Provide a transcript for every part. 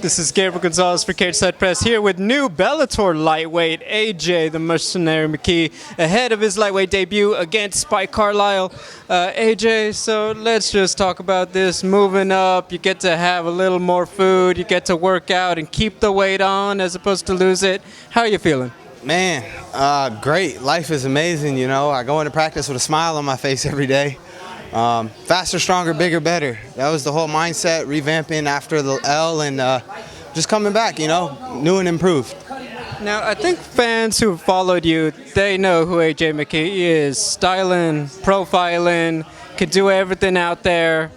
This is Gabriel Gonzalez for Cage Side Press here with new Bellator lightweight AJ the Mercenary McKee ahead of his lightweight debut against Spike Carlyle. AJ, so let's just talk about this. Moving up, you get to have a little more food, you get to work out and keep the weight on as opposed to lose it. How are you feeling? Man, great. Life is amazing, you know. I go into practice with a smile on my face every day. Faster, stronger, bigger, better. That was the whole mindset, revamping after the L and just coming back, you know, new and improved. Now, I think fans who followed you, they know who AJ McKee is. Styling, profiling, could do everything out there.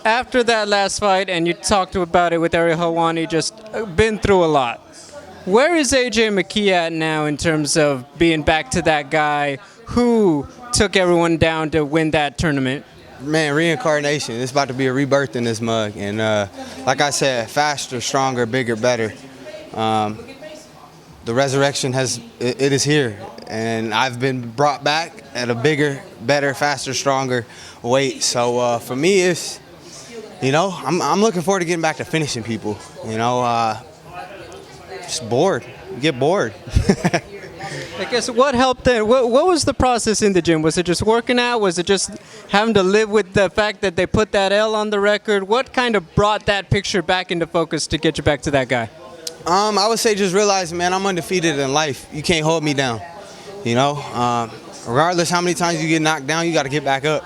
After that last fight, and you talked about it with Ariel Helwani, just been through a lot. Where is AJ McKee at now in terms of being back to that guy who took everyone down to win that tournament? Man, reincarnation. It's about to be a rebirth in this mug. And like I said, faster, stronger, bigger, better. The resurrection it is here. And I've been brought back at a bigger, better, faster, stronger weight. So for me, it's, you know, I'm looking forward to getting back to finishing people. You know, just bored. You get bored. I guess what helped then? What was the process in the gym? Was it just working out? Was it just having to live with the fact that they put that L on the record? What kind of brought that picture back into focus to get you back to that guy? I would say just realize, man, I'm undefeated in life. You can't hold me down. You know, regardless how many times you get knocked down, you got to get back up.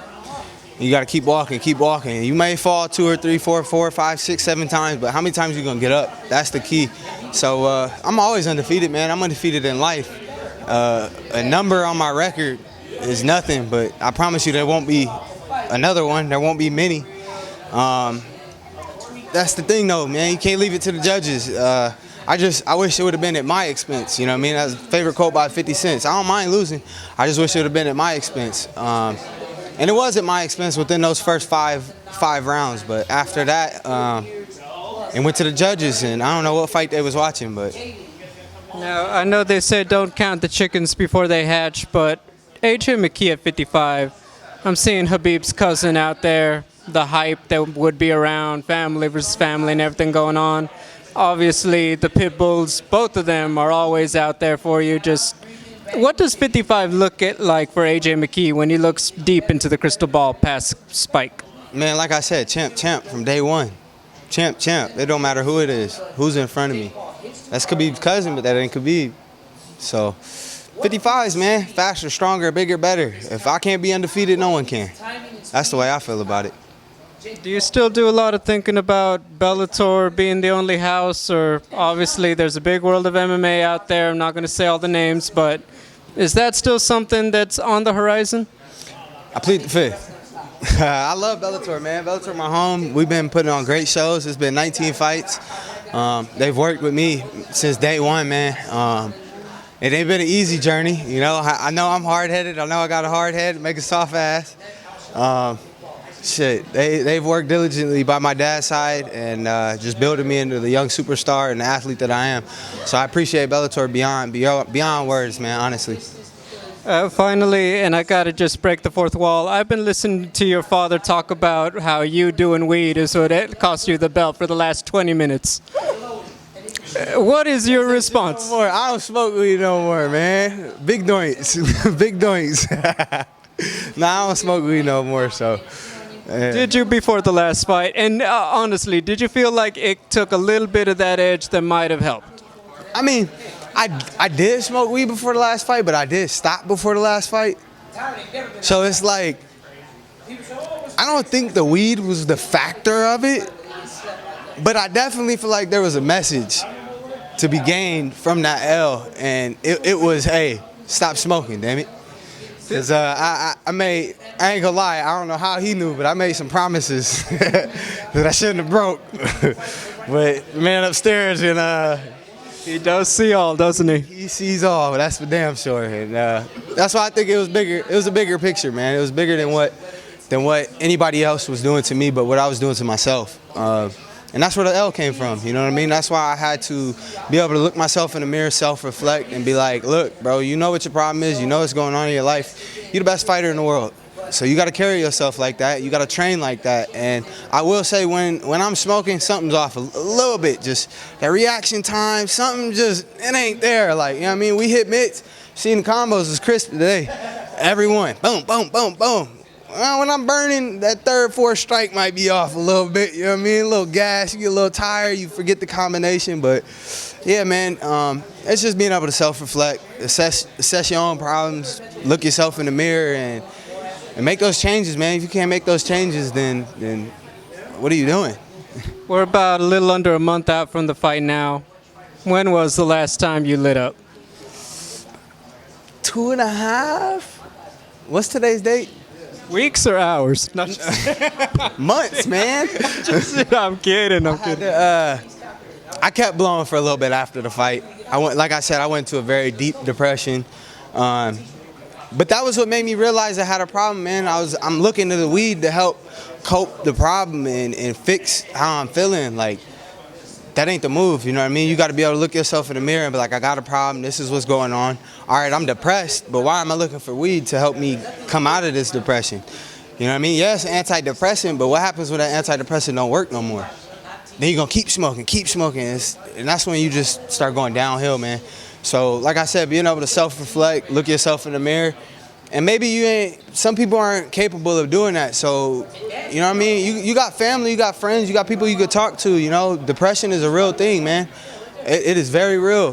You got to keep walking, keep walking. You may fall 2 or 3, 4, 5, 6, 7 times, but how many times are you going to get up? That's the key. So I'm always undefeated, man. I'm undefeated in life. A number on my record is nothing, but I promise you there won't be another one. There won't be many. That's the thing, though, man. You can't leave it to the judges. I wish it would have been at my expense. You know what I mean? That's a favorite quote by 50 Cent. I don't mind losing. I just wish it would have been at my expense. And it was at my expense within those first five rounds. But after that, it went to the judges, and I don't know what fight they was watching, but. Now, I know they said don't count the chickens before they hatch, but AJ McKee at 55, I'm seeing Khabib's cousin out there, the hype that would be around, family versus family and everything going on. Obviously, the Pitbulls, both of them are always out there for you. Just what does 55 look like for AJ McKee when he looks deep into the crystal ball past Spike? Man, like I said, champ from day one. Champ. It don't matter who it is, who's in front of me. That's Khabib's cousin, but that ain't Khabib. So, 55s, man. Faster, stronger, bigger, better. If I can't be undefeated, no one can. That's the way I feel about it. Do you still do a lot of thinking about Bellator being the only house? Or obviously there's a big world of MMA out there. I'm not going to say all the names, but is that still something that's on the horizon? I plead the fifth. I love Bellator, man. Bellator, my home. We've been putting on great shows. It's been 19 fights. They've worked with me since day one, man. It ain't been an easy journey, you know. I know I'm hard-headed. I know I got a hard head, make a soft ass. They've worked diligently by my dad's side and just building me into the young superstar and the athlete that I am. So I appreciate Bellator beyond words, man, honestly. Finally, and I gotta just break the fourth wall, I've been listening to your father talk about how you doing weed is what it cost you the belt for the last 20 minutes. What is your response? No more. I don't smoke weed no more, man. Big doinks. Big doinks. Nah, I don't smoke weed no more, so. Yeah. Did you before the last fight? And honestly, did you feel like it took a little bit of that edge that might have helped? I mean, I did smoke weed before the last fight, but I did stop before the last fight. So it's like, I don't think the weed was the factor of it, but I definitely feel like there was a message to be gained from that L, and it was, hey, stop smoking, damn it. Because I ain't gonna lie, I don't know how he knew, but I made some promises that I shouldn't have broke. But the man upstairs, and he does see all, doesn't he? He sees all, that's for damn sure. And that's why I think it was bigger. It was a bigger picture, man. It was bigger than what anybody else was doing to me, but what I was doing to myself. And that's where the L came from, you know what I mean? That's why I had to be able to look myself in the mirror, self-reflect, and be like, look, bro, you know what your problem is. You know what's going on in your life. You're the best fighter in the world. So you got to carry yourself like that. You got to train like that. And I will say when I'm smoking, something's off a little bit. Just that reaction time, something just, it ain't there. Like, you know what I mean? We hit mitts. Seeing the combos is crisp today. Everyone, boom, boom, boom, boom. Well, when I'm burning, that third, fourth strike might be off a little bit. You know what I mean? A little gas, you get a little tired, you forget the combination. But yeah, man, it's just being able to self-reflect, assess your own problems, look yourself in the mirror, and make those changes, man. If you can't make those changes, then what are you doing? We're about a little under a month out from the fight now. When was the last time you lit up? 2.5? What's today's date? Weeks or hours? No, Months, man. I'm kidding. I kept blowing for a little bit after the fight. Like I said, I went into a very deep depression. But that was what made me realize I had a problem, man. I'm looking to the weed to help cope the problem and fix how I'm feeling. Like, that ain't the move, you know what I mean? You got to be able to look yourself in the mirror and be like, I got a problem, this is what's going on. All right, I'm depressed, but why am I looking for weed to help me come out of this depression? You know what I mean? Yes, antidepressant, but what happens when that antidepressant don't work no more? Then you're going to keep smoking, and that's when you just start going downhill, man. So, like I said, being able to self-reflect, look yourself in the mirror, and maybe some people aren't capable of doing that. So, you know what I mean? You got family, you got friends, you got people you could talk to, you know? Depression is a real thing, man. It is very real.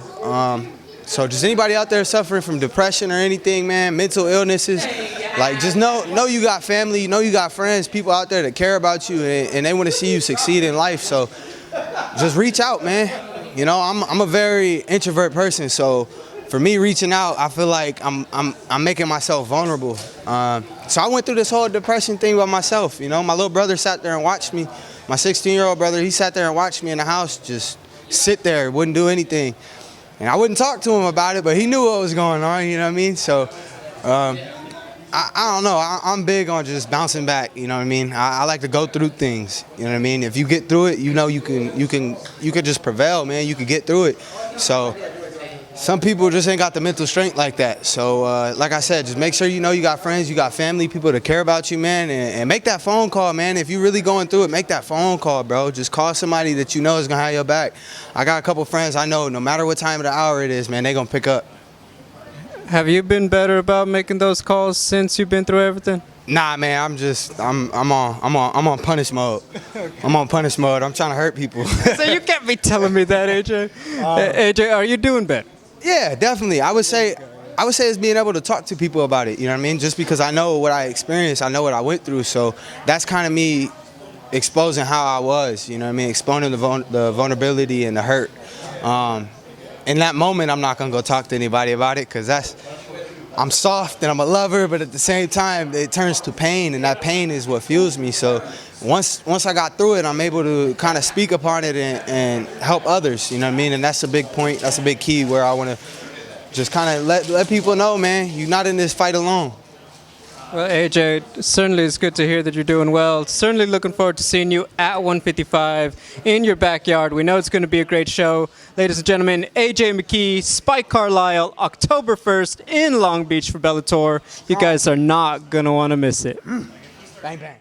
So just anybody out there suffering from depression or anything, man, mental illnesses, like just know you got family, know you got friends, people out there that care about you and they want to see you succeed in life. So just reach out, man. You know, I'm a very introvert person, so for me, reaching out, I feel like I'm making myself vulnerable. So I went through this whole depression thing by myself. You know, my little brother sat there and watched me. My 16-year-old brother, he sat there and watched me in the house, just sit there, wouldn't do anything. And I wouldn't talk to him about it, but he knew what was going on. You know what I mean? So I don't know. I'm big on just bouncing back. You know what I mean? I like to go through things. You know what I mean? If you get through it, you know you can just prevail, man. You can get through it. So. Some people just ain't got the mental strength like that. So, like I said, just make sure you know you got friends, you got family, people that care about you, man, and make that phone call, man. If you're really going through it, make that phone call, bro. Just call somebody that you know is going to have your back. I got a couple friends I know, no matter what time of the hour it is, man, they going to pick up. Have you been better about making those calls since you've been through everything? Nah, man, I'm on punish mode. I'm on punish mode. I'm trying to hurt people. So you can't be telling me that, AJ. AJ, are you doing better? Yeah, definitely. I would say it's being able to talk to people about it, you know what I mean? Just because I know what I experienced, I know what I went through, so that's kind of me exposing how I was, you know what I mean? Exposing the vulnerability and the hurt. In that moment, I'm not going to go talk to anybody about it because I'm soft and I'm a lover, but at the same time, it turns to pain, and that pain is what fuels me. So once I got through it, I'm able to kind of speak upon it and help others, you know what I mean? And that's a big point, that's a big key where I want to just kind of let people know, man, you're not in this fight alone. Well, AJ, certainly it's good to hear that you're doing well. Certainly looking forward to seeing you at 155 in your backyard. We know it's going to be a great show. Ladies and gentlemen, AJ McKee, Spike Carlyle, October 1st in Long Beach for Bellator. You guys are not going to want to miss it. Bang, bang.